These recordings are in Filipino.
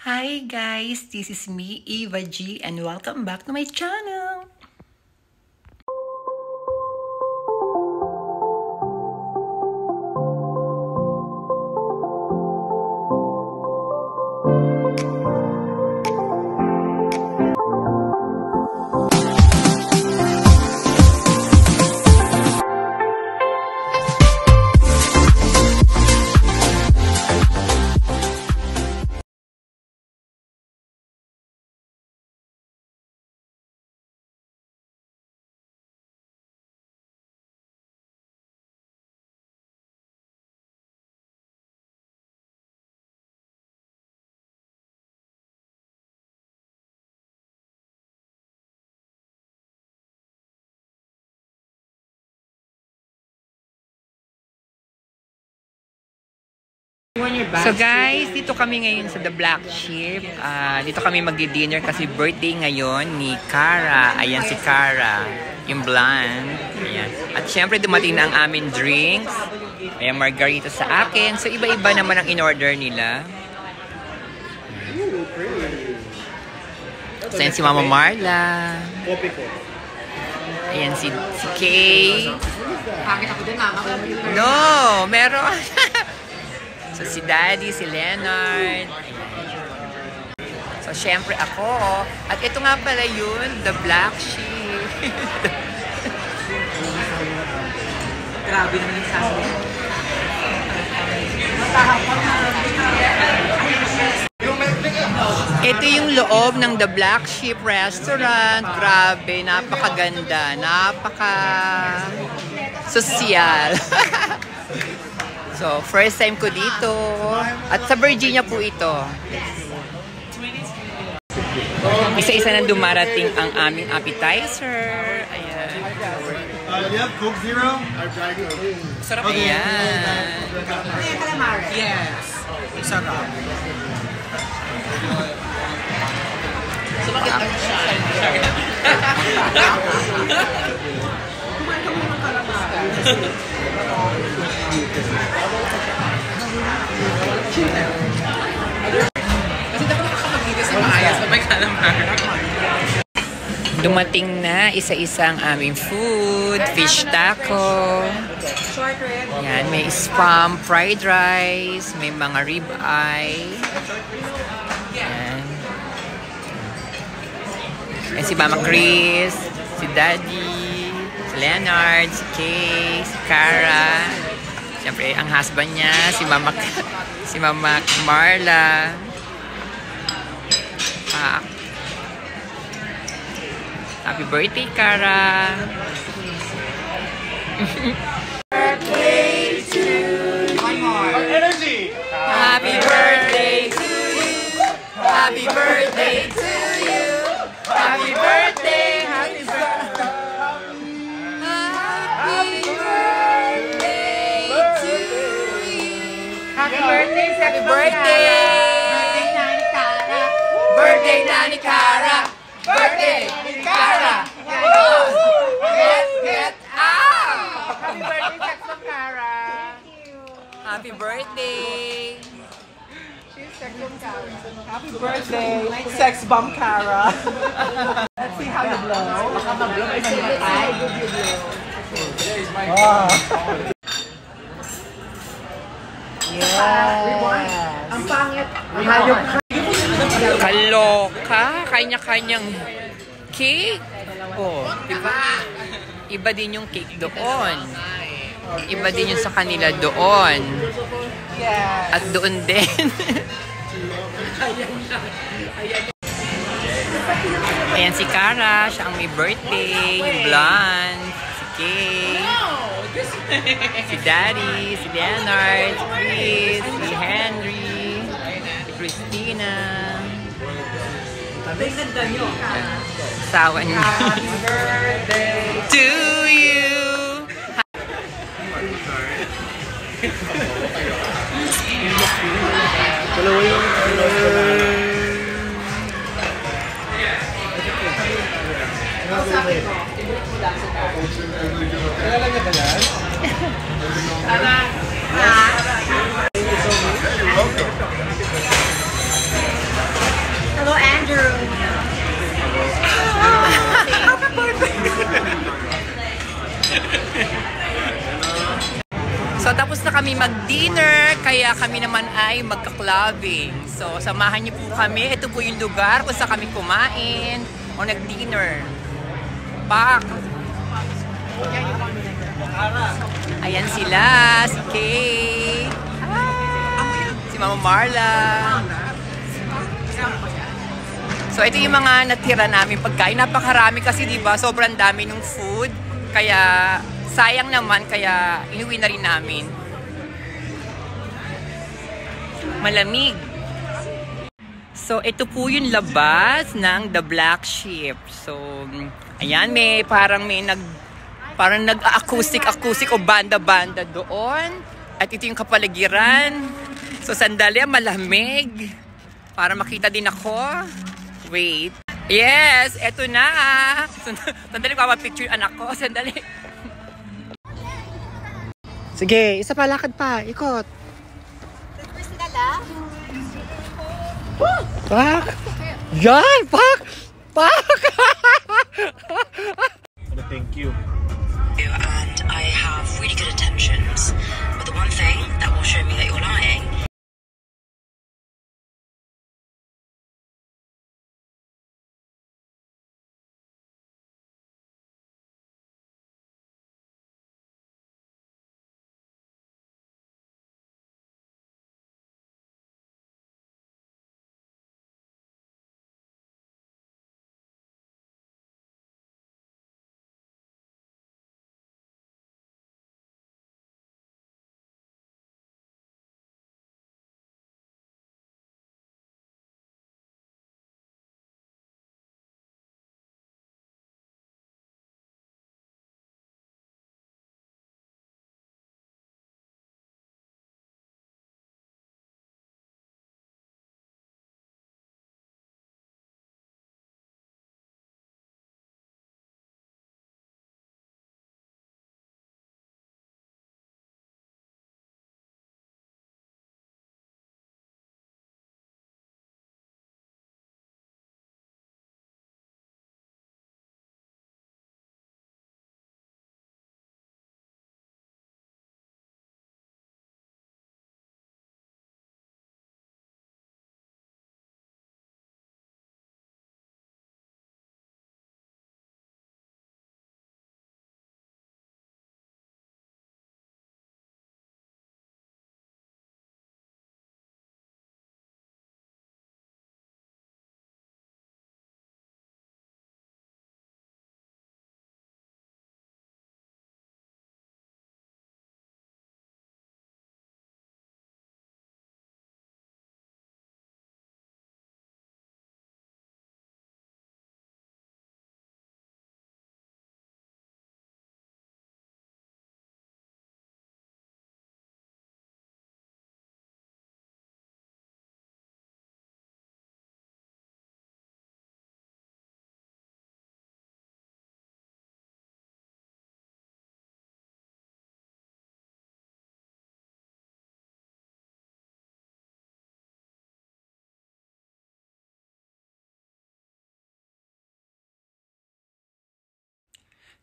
Hi guys, this is me, Eva G, and welcome back to my channel. So guys, dito kami ngayon sa The Black Sheep. Dito kami magdi-dinner kasi birthday ngayon ni Cara. Ayan si Cara, yung blonde. Ayan. At syempre dumating na ang aming drinks. Ayan, margarita sa akin. So iba-iba naman ang in-order nila. So ayan si Mama Marla. Ayan si Kay. Pangit ako din, Mama. No, meron. So, si Daddy, si Leonard. So, syempre ako. At ito nga pala yun, The Black Sheep. Grabe naman yung sabi. Ito yung loob ng The Black Sheep Restaurant. Grabe, napakaganda. Napaka-sosyal. So, first time ko dito. At sa Virginia po ito. Isa-isa na dumarating ang aming appetizer. Ayan. You have Coke Zero? Sarap. Ayan. Yes. Sarap. Sumakit lang siya. Kumain ka muna ng calamari. Kasi dapat nakakapag-igas sa maayos na may calamari. Dumating na isa-isa ang aming food. Fish taco. Yan, may spam fried rice. May mga rib eye. Yan. Yan si Mama Chris. Si Daddy. Si Leonard. Si Kay. Si Cara. Siyempre, ang husband niya. Si Mama Marla. Happy birthday, Cara! Birthday to you! Energy! Happy birthday to you! Happy birthday to you! Happy birthday! Happy birthday! Happy birthday to you! Happy birthday! Happy birthday! Birthday na ni Cara! Birthday ni Cara! Get out! Happy birthday, Sex Bomb Cara! Happy birthday! She's Sex Bomb Cara. Happy birthday, Sex Bomb Cara! Let's see how you blow. Baka mag-blow ay mamatay. Good you blow. Yes! Ang pangit. Hayop ka. Kaloka! Kanya-kanyang cake! Oh, diba? Iba din yung cake doon. Iba din yung sa kanila doon. Yes. At doon din. Ayan si Cara, siya ang may birthday, yung blonde, si Kay, si Daddy, si Leonard, si Chris, si Henry, si Christina. Asawa niya. Happy birthday To you! tapos na kami mag-dinner, kaya kami naman ay magka-clubbing. So, samahan niyo po kami. Ito po yung lugar kung saan kami kumain o nag-dinner. Pak! Ayan sila, si Kay, si Mama Marla. So, ito yung mga natira namin pagkain. Napakarami kasi, di ba? Sobrang dami ng food. Kaya, sayang naman, kaya inuwi na rin namin. Malamig. So, ito po yung labas ng The Black Sheep. So, ayan, parang nag-acoustic o banda-banda doon. At ito yung kapaligiran. So, sandali, malamig. Para makita din ako. Wait. Yes, eto na. Sandali, picture anak ko. Sandali. Sige, isa pa, lakad pa. Ikot. Pak! Yan! Pak! Pak! Thank you. And I have really good intentions, but the one thing that will show me that you're lying.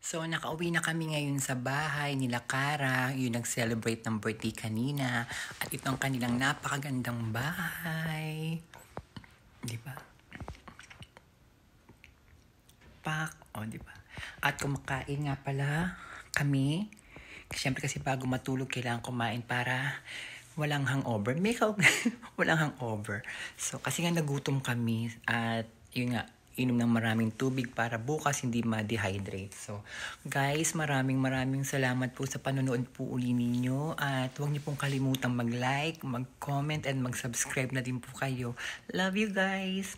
So, nakauwi na kami ngayon sa bahay nila Kara. Yung nag-celebrate ng birthday kanina. At ito ang kanilang napakagandang bahay. Di ba? Pak. O, di ba? At kumakain nga pala kami. Siyempre kasi bago matulog, kailangan kumain para walang hangover. Walang hangover. So, kasi nga nagutom kami. At yun nga, inom ng maraming tubig para bukas hindi ma-dehydrate. So, guys, maraming salamat po sa panonood po uli ninyo. At huwag niyo pong kalimutang mag-like, mag-comment, and mag-subscribe na din po kayo. Love you guys!